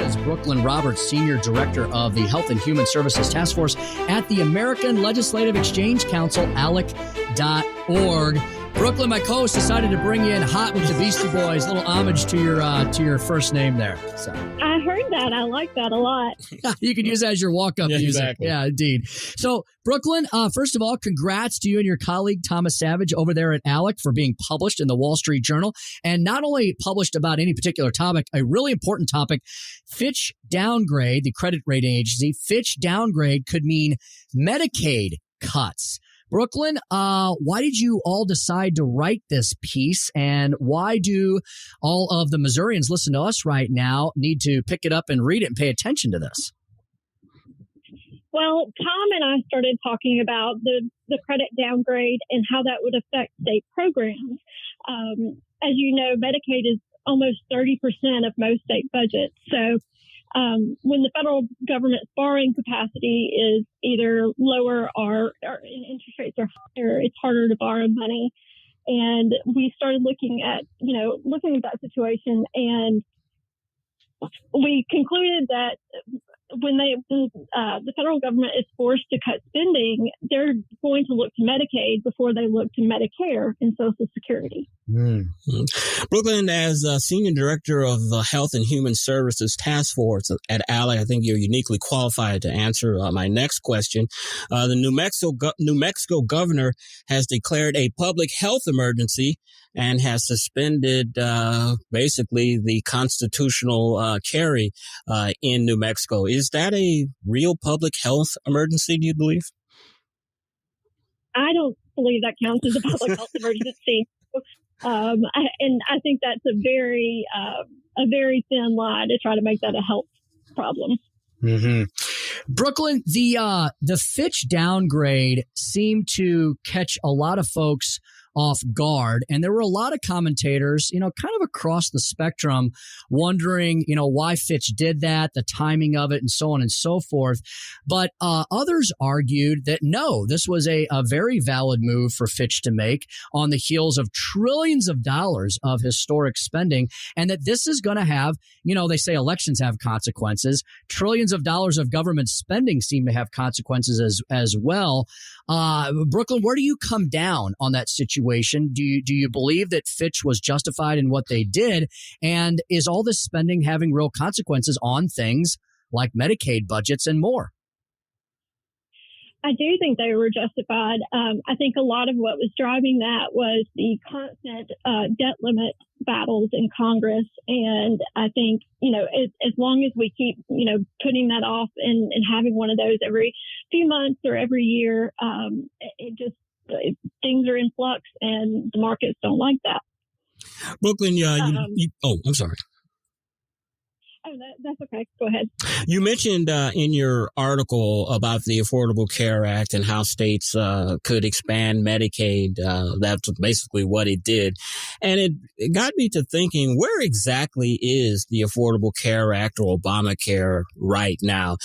is Brooklyn Roberts, Senior Director of the Health and Human Services Task Force at the American Legislative Exchange Council, ALEC.org. Brooklyn, my co-host, decided to bring you in hot with the Beastie Boys. A little homage to your first name there. So. I heard that. I like that a lot. You can use that as your walk-up music. Exactly. Yeah, indeed. So, Brooklyn, first of all, congrats to you and your colleague, Thomas Savage, over there at ALEC for being published in the Wall Street Journal. And not only published about any particular topic, a really important topic, Fitch Downgrade, the credit rating agency, Fitch Downgrade could mean Medicaid cuts. Brooklyn, why did you all decide to write this piece, and why do all of the Missourians listen to us right now need to pick it up and read it and pay attention to this? Well, Tom and I started talking about the credit downgrade and how that would affect state programs. As you know, Medicaid is almost 30% of most state budgets. So when the federal government's borrowing capacity is either lower or interest rates are higher, it's harder to borrow money. And we started looking at that situation, and we concluded that when the federal government is forced to cut spending, they're going to look to Medicaid before they look to Medicare and Social Security. Mm-hmm. Brooklyn, as Senior Director of the Health and Human Services Task Force at ALEC, I think you're uniquely qualified to answer my next question. The New Mexico governor has declared a public health emergency and has suspended basically the constitutional carry in New Mexico. Is that a real public health emergency, do you believe? I don't believe that counts as a public health emergency. I think that's a very thin line to try to make that a health problem. Mm-hmm. Brooklyn, the Fitch downgrade seemed to catch a lot of folks off guard. And there were a lot of commentators, kind of across the spectrum, wondering, why Fitch did that, the timing of it, and so on and so forth. But others argued that, no, this was a very valid move for Fitch to make on the heels of trillions of dollars of historic spending, and that this is going to have, they say elections have consequences. Trillions of dollars of government spending seem to have consequences as well. Brooklyn, where do you come down on that situation? Do you believe that Fitch was justified in what they did? And is all this spending having real consequences on things like Medicaid budgets and more? I do think they were justified. I think a lot of what was driving that was the constant debt limit battles in Congress. And I think, as long as we keep, putting that off and having one of those every few months or every year, things are in flux and the markets don't like that. Brooklyn, I'm sorry. Oh, that's okay. Go ahead. You mentioned in your article about the Affordable Care Act and how states could expand Medicaid. That's basically what it did. And it got me to thinking, where exactly is the Affordable Care Act or Obamacare right now?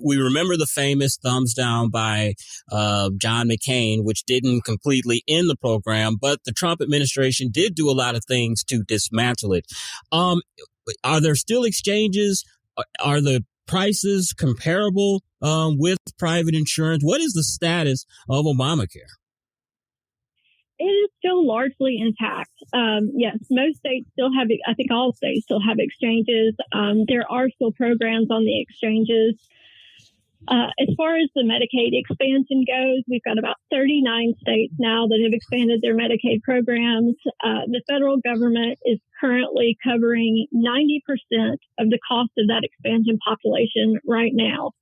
We remember the famous thumbs down by John McCain, which didn't completely end the program, but the Trump administration did do a lot of things to dismantle it. Are there still exchanges? Are the prices comparable with private insurance? What is the status of Obamacare? It is still largely intact. Yes, most states still have, I think all states still have exchanges. There are still programs on the exchanges. As far as the Medicaid expansion goes, we've got about 39 states now that have expanded their Medicaid programs. The federal government is currently covering 90% of the cost of that expansion population right now.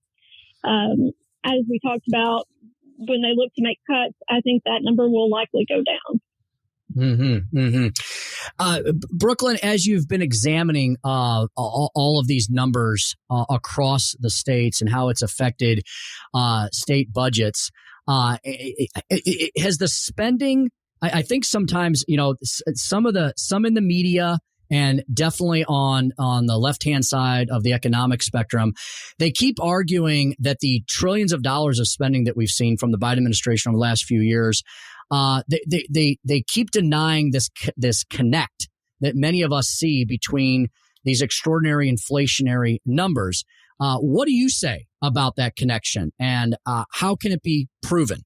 As we talked about, when they look to make cuts, I think that number will likely go down. Mm-hmm, mm-hmm. Brooklyn, as you've been examining all of these numbers across the states and how it's affected state budgets, has the spending? I think sometimes some in the media and definitely on the left-hand side of the economic spectrum, they keep arguing that the trillions of dollars of spending that we've seen from the Biden administration over the last few years, they keep denying this connect that many of us see between these extraordinary inflationary numbers. What do you say about that connection, and how can it be proven?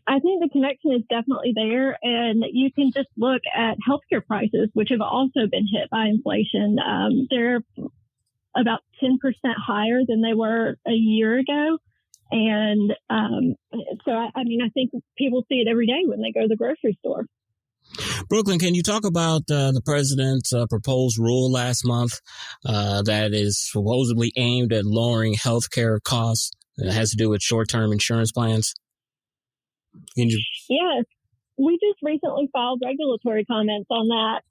I think the connection is definitely there, and you can just look at healthcare prices, which have also been hit by inflation. They're about 10% higher than they were a year ago. And so, I think people see it every day when they go to the grocery store. Brooklyn, can you talk about the president's proposed rule last month that is supposedly aimed at lowering healthcare costs? It has to do with short-term insurance plans. Yes. We just recently filed regulatory comments on that.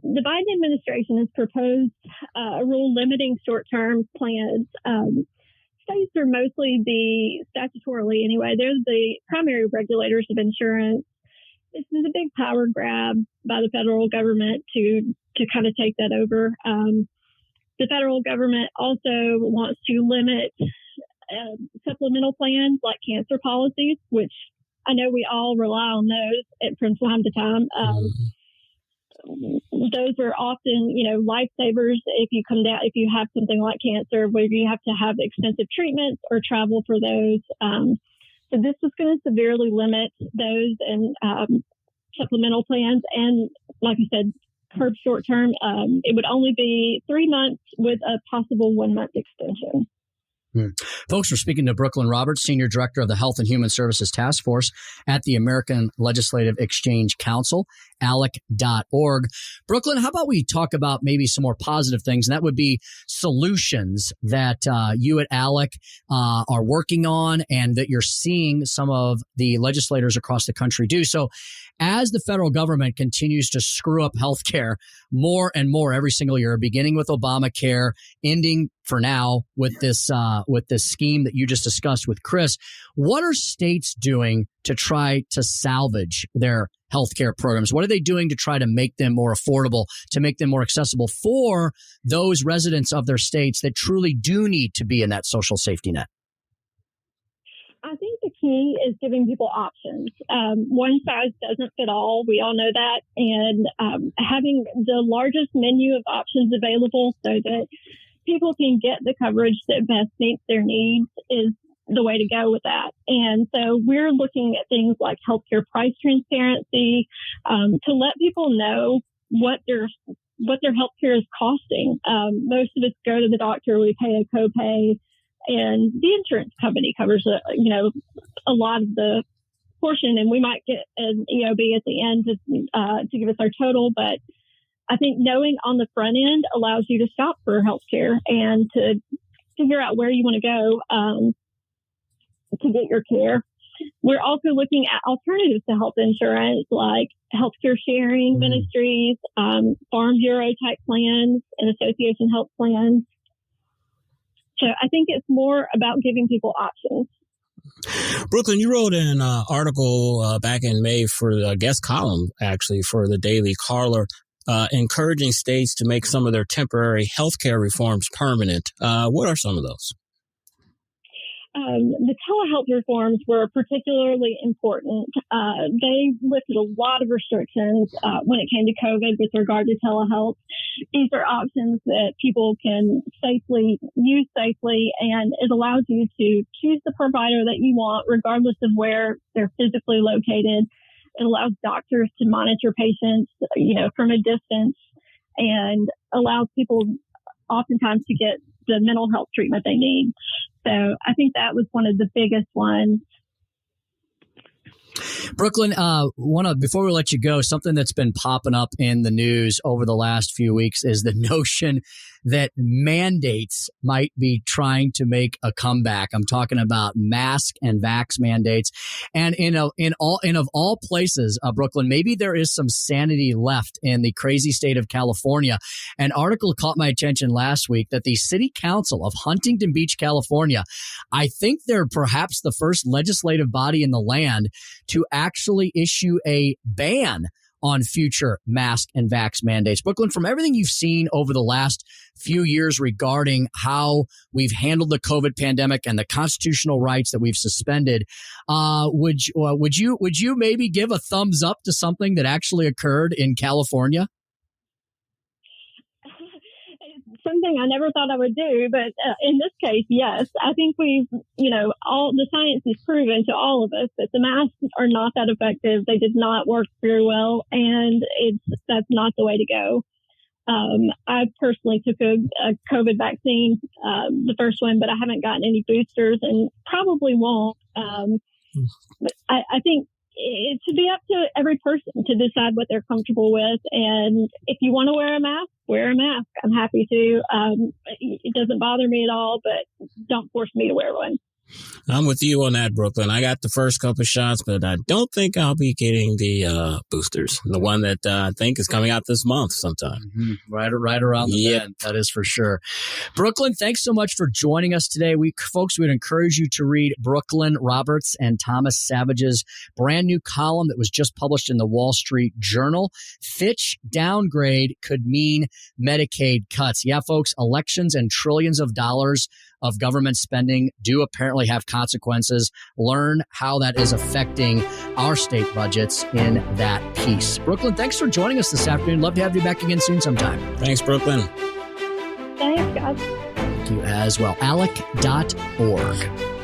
The Biden administration has proposed a rule limiting short-term plans. States are mostly statutorily anyway, they're the primary regulators of insurance. This is a big power grab by the federal government to kind of take that over. The federal government also wants to limit supplemental plans like cancer policies, which I know we all rely on those from time to time. Those are often, lifesavers if you have something like cancer, where you have to have expensive treatments or travel for those. So this is going to severely limit those and supplemental plans. And like I said, curb short term. It would only be 3 months with a possible 1 month extension. Folks, we're speaking to Brooklyn Roberts, Senior Director of the Health and Human Services Task Force at the American Legislative Exchange Council, ALEC.org. Brooklyn, how about we talk about maybe some more positive things, and that would be solutions that you at ALEC are working on and that you're seeing some of the legislators across the country do. So as the federal government continues to screw up healthcare more and more every single year, beginning with Obamacare, ending for now with this scheme that you just discussed with Chris, what are states doing to try to salvage their healthcare programs? What are they doing to try to make them more affordable, to make them more accessible for those residents of their states that truly do need to be in that social safety net? I think the key is giving people options. One size doesn't fit all. We all know that. And having the largest menu of options available so that people can get the coverage that best meets their needs is the way to go with that. And so we're looking at things like healthcare price transparency to let people know what their healthcare is costing. Most of us go to the doctor, we pay a copay, and the insurance company covers a lot of the portion, and we might get an EOB at the end to give us our total. But I think knowing on the front end allows you to shop for healthcare and to figure out where you want to go to get your care. We're also looking at alternatives to health insurance, like healthcare sharing ministries, Farm Bureau type plans, and association health plans. So I think it's more about giving people options. Brooklyn, you wrote an article back in May for a guest column, actually, for the Daily Caller, encouraging states to make some of their temporary healthcare reforms permanent. What are some of those? The telehealth reforms were particularly important. They lifted a lot of restrictions when it came to COVID with regard to telehealth. These are options that people can use safely, and it allows you to choose the provider that you want, regardless of where they're physically located. It allows doctors to monitor patients, from a distance, and allows people oftentimes to get the mental health treatment they need. So I think that was one of the biggest ones. Brooklyn, before we let you go, something that's been popping up in the news over the last few weeks is the notion that mandates might be trying to make a comeback. I'm talking about mask and vax mandates. And of all places, Brooklyn, maybe there is some sanity left in the crazy state of California. An article caught my attention last week that the City Council of Huntington Beach, California, I think they're perhaps the first legislative body in the land to actually issue a ban on future mask and vax mandates. Brooklyn, from everything you've seen over the last few years regarding how we've handled the COVID pandemic and the constitutional rights that we've suspended, would you maybe give a thumbs up to something that actually occurred in California? something I never thought I would do, but in this case, yes. I think all the science has proven to all of us that the masks are not that effective. They did not work very well, and that's not the way to go. I personally took a COVID vaccine, the first one, but I haven't gotten any boosters and probably won't. But I think it should be up to every person to decide what they're comfortable with. And if you want to wear a mask, wear a mask. I'm happy to. It doesn't bother me at all, but don't force me to wear one. I'm with you on that, Brooklyn. I got the first couple of shots, but I don't think I'll be getting the boosters. The one that I think is coming out this month sometime. Mm-hmm. Right around the bend. That is for sure. Brooklyn, thanks so much for joining us today. Folks, we'd encourage you to read Brooklyn Roberts and Thomas Savage's brand new column that was just published in the Wall Street Journal. Fitch downgrade could mean Medicaid cuts. Yeah, folks, elections and trillions of dollars of government spending do apparently have consequences. Learn how that is affecting our state budgets in that piece. Brooklyn, thanks for joining us this afternoon. Love to have you back again soon sometime. Thanks, Brooklyn. Thanks, guys. Thank you as well. ALEC.org.